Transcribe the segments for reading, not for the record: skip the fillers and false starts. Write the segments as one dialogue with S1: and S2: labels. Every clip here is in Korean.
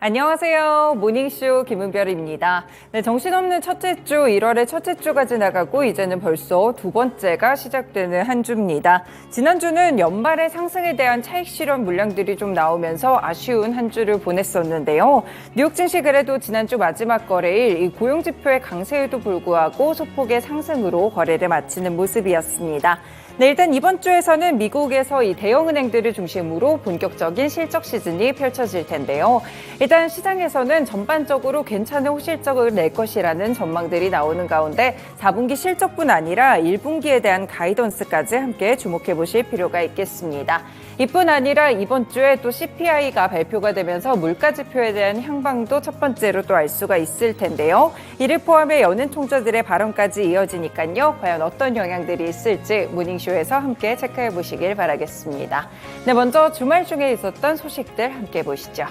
S1: 안녕하세요. 모닝쇼 김은별입니다. 네, 정신없는 첫째 주 1월의 첫째 주가 지나가고 이제는 벌써 두 번째가 시작되는 한 주입니다. 지난주는 연말의 상승에 대한 차익 실현 물량들이 좀 나오면서 아쉬운 한 주를 보냈었는데요. 뉴욕 증시 그래도 지난주 마지막 거래일 이 고용지표의 강세에도 불구하고 소폭의 상승으로 거래를 마치는 모습이었습니다. 네, 일단 이번 주에서는 미국에서 이 대형은행들을 중심으로 본격적인 실적 시즌이 펼쳐질 텐데요. 일단 시장에서는 전반적으로 괜찮은 호실적을 낼 것이라는 전망들이 나오는 가운데 4분기 실적뿐 아니라 1분기에 대한 가이던스까지 함께 주목해 보실 필요가 있겠습니다. 이뿐 아니라 이번 주에 또 CPI가 발표가 되면서 물가지표에 대한 향방도 첫 번째로 또 알 수가 있을 텐데요. 이를 포함해 연은 총재들의 발언까지 이어지니까요. 과연 어떤 영향들이 있을지 모닝쇼에서 함께 체크해 보시길 바라겠습니다. 네, 먼저 주말 중에 있었던 소식들 함께 보시죠.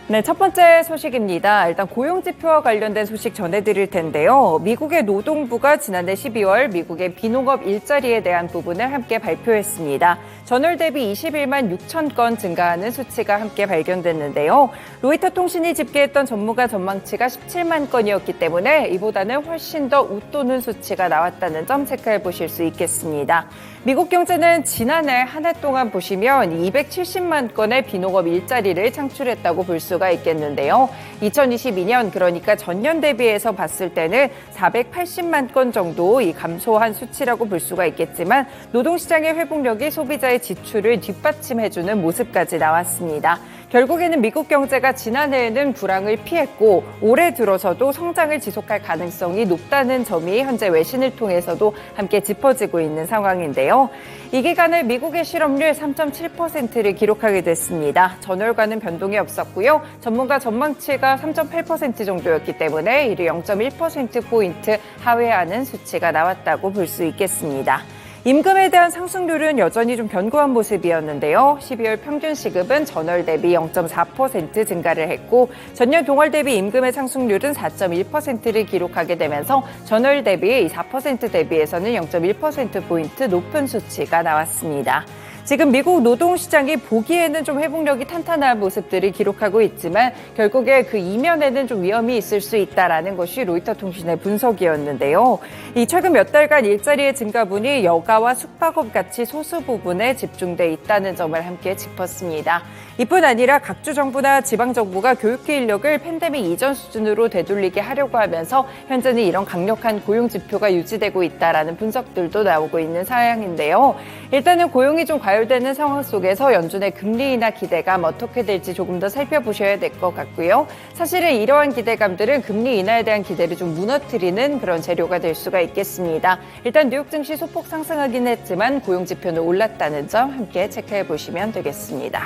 S1: 네, 첫 번째 소식입니다. 일단 고용지표와 관련된 소식 전해드릴 텐데요. 미국의 노동부가 지난해 12월 미국의 비농업 일자리에 대한 부분을 함께 발표했습니다. 전월 대비 21만 6천 건 증가하는 수치가 함께 발견됐는데요. 로이터 통신이 집계했던 전무가 전망치가 17만 건이었기 때문에 이보다는 훨씬 더 웃도는 수치가 나왔다는 점 체크해 보실 수 있겠습니다. 미국 경제는 지난해 한 해 동안 보시면 270만 건의 비농업 일자리를 창출했다고 볼 수가 있겠는데요. 2022년 그러니까 전년 대비해서 봤을 때는 480만 건 정도 이 감소한 수치라고 볼 수가 있겠지만 노동시장의 회복력이 소비자의 지출을 뒷받침해주는 모습까지 나왔습니다. 결국에는 미국 경제가 지난해에는 불황을 피했고 올해 들어서도 성장을 지속할 가능성이 높다는 점이 현재 외신을 통해서도 함께 짚어지고 있는 상황인데요. 이 기간에 미국의 실업률 3.7%를 기록하게 됐습니다. 전월과는 변동이 없었고요. 전문가 전망치가 3.8% 정도였기 때문에 이를 0.1%포인트 하회하는 수치가 나왔다고 볼 수 있겠습니다. 임금에 대한 상승률은 여전히 좀 견고한 모습이었는데요. 12월 평균 시급은 전월 대비 0.4% 증가를 했고 전년 동월 대비 임금의 상승률은 4.1%를 기록하게 되면서 전월 대비 4% 대비해서는 0.1%포인트 높은 수치가 나왔습니다. 지금 미국 노동시장이 보기에는 좀 회복력이 탄탄한 모습들을 기록하고 있지만 결국에 그 이면에는 좀 위험이 있을 수 있다라는 것이 로이터 통신의 분석이었는데요. 이 최근 몇 달간 일자리의 증가분이 여가와 숙박업 같이 소수 부분에 집중돼 있다는 점을 함께 짚었습니다. 이뿐 아니라 각주 정부나 지방 정부가 교육계 인력을 팬데믹 이전 수준으로 되돌리게 하려고 하면서 현재는 이런 강력한 고용 지표가 유지되고 있다라는 분석들도 나오고 있는 상황인데요. 일단은 고용이 좀 과열되는 상황 속에서 연준의 금리 인하 기대감 어떻게 될지 조금 더 살펴보셔야 될 것 같고요. 사실은 이러한 기대감들은 금리 인하에 대한 기대를 좀 무너뜨리는 그런 재료가 될 수가 있겠습니다. 일단 뉴욕 증시 소폭 상승하긴 했지만 고용 지표는 올랐다는 점 함께 체크해 보시면 되겠습니다.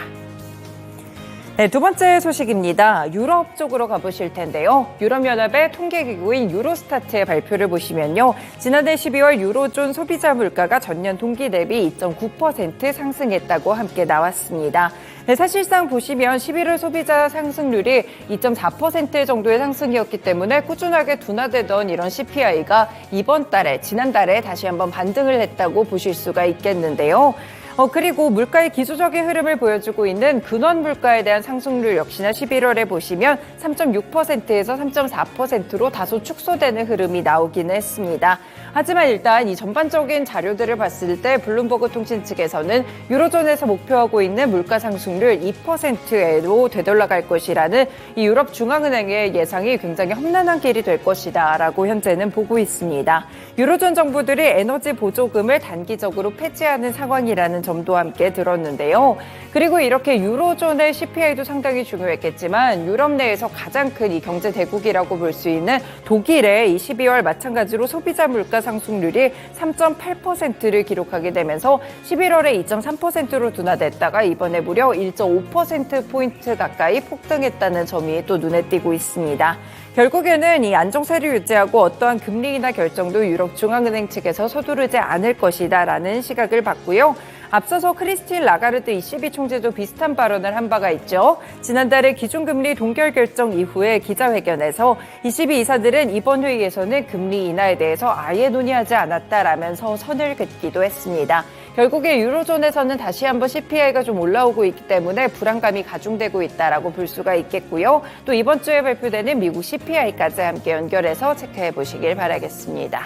S1: 네, 두 번째 소식입니다. 유럽 쪽으로 가보실 텐데요. 유럽연합의 통계기구인 유로스타트의 발표를 보시면요. 지난해 12월 유로존 소비자 물가가 전년 동기 대비 2.9% 상승했다고 함께 나왔습니다. 네, 사실상 보시면 11월 소비자 상승률이 2.4% 정도의 상승이었기 때문에 꾸준하게 둔화되던 이런 CPI가 이번 달에, 지난달에 다시 한번 반등을 했다고 보실 수가 있겠는데요. 그리고 물가의 기초적인 흐름을 보여주고 있는 근원 물가에 대한 상승률 역시나 11월에 보시면 3.6%에서 3.4%로 다소 축소되는 흐름이 나오기는 했습니다. 하지만 일단 이 전반적인 자료들을 봤을 때 블룸버그 통신 측에서는 유로존에서 목표하고 있는 물가 상승률 2%로 되돌아갈 것이라는 이 유럽 중앙은행의 예상이 굉장히 험난한 길이 될 것이다라고 현재는 보고 있습니다. 유로존 정부들이 에너지 보조금을 단기적으로 폐지하는 상황이라는 점도 함께 들었는데요. 그리고 이렇게 유로존의 CPI도 상당히 중요했겠지만 유럽 내에서 가장 큰 이 경제 대국이라고 볼 수 있는 독일의 이 12월 마찬가지로 소비자 물가 상승률이 3.8%를 기록하게 되면서 11월에 2.3%로 둔화됐다가 이번에 무려 1.5%포인트 가까이 폭등했다는 점이 또 눈에 띄고 있습니다. 결국에는 이 안정세를 유지하고 어떠한 금리 인하 결정도 유럽 중앙은행 측에서 서두르지 않을 것이다라는 시각을 봤고요. 앞서서 크리스틴 라가르드 ECB 총재도 비슷한 발언을 한 바가 있죠. 지난달에 기준금리 동결 결정 이후에 기자회견에서 ECB 이사들은 이번 회의에서는 금리 인하에 대해서 아예 논의하지 않았다라면서 선을 긋기도 했습니다. 결국에 유로존에서는 다시 한번 CPI가 좀 올라오고 있기 때문에 불안감이 가중되고 있다라고 볼 수가 있겠고요. 또 이번 주에 발표되는 미국 CPI까지 함께 연결해서 체크해 보시길 바라겠습니다.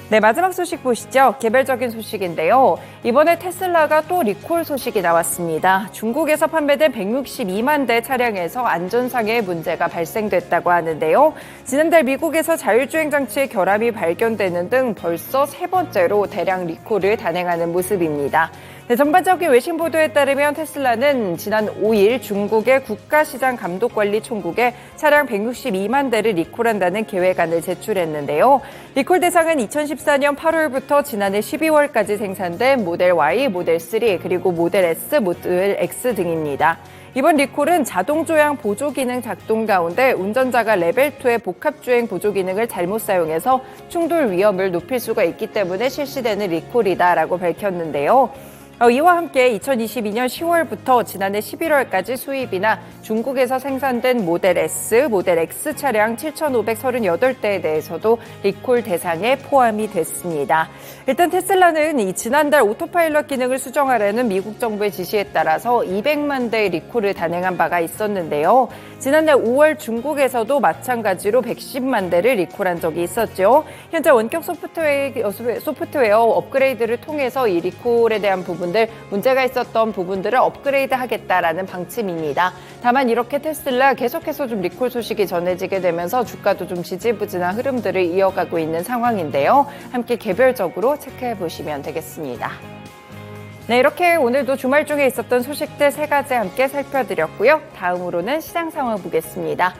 S1: 네, 마지막 소식 보시죠. 개별적인 소식인데요. 이번에 테슬라가 또 리콜 소식이 나왔습니다. 중국에서 판매된 162만 대 차량에서 안전상의 문제가 발생됐다고 하는데요. 지난달 미국에서 자율주행 장치의 결함이 발견되는 등 벌써 세 번째로 대량 리콜을 단행하는 모습입니다. 네, 전반적인 외신 보도에 따르면 테슬라는 지난 5일 중국의 국가시장감독관리총국에 차량 162만 대를 리콜한다는 계획안을 제출했는데요. 리콜 대상은 2014년 8월부터 지난해 12월까지 생산된 모델 Y, 모델 3, 그리고 모델 S, 모델 X 등입니다. 이번 리콜은 자동조향 보조기능 작동 가운데 운전자가 레벨2의 복합주행 보조기능을 잘못 사용해서 충돌 위험을 높일 수가 있기 때문에 실시되는 리콜이다라고 밝혔는데요. 이와 함께 2022년 10월부터 지난해 11월까지 수입이나 중국에서 생산된 모델 S, 모델 X 차량 7,538대에 대해서도 리콜 대상에 포함이 됐습니다. 일단 테슬라는 지난달 오토파일럿 기능을 수정하려는 미국 정부의 지시에 따라서 200만 대의 리콜을 단행한 바가 있었는데요. 지난해 5월 중국에서도 마찬가지로 110만 대를 리콜한 적이 있었죠. 현재 원격 소프트웨어 업그레이드를 통해서 이 리콜에 대한 문제가 있었던 부분들을 업그레이드 하겠다라는 방침입니다. 다만 이렇게 테슬라 계속해서 좀 리콜 소식이 전해지게 되면서 주가도 좀 지지부진한 흐름들을 이어가고 있는 상황인데요. 함께 개별적으로 체크해 보시면 되겠습니다. 네, 이렇게 오늘도 주말 중에 있었던 소식들 3가지 함께 살펴드렸고요. 다음으로는 시장 상황 보겠습니다.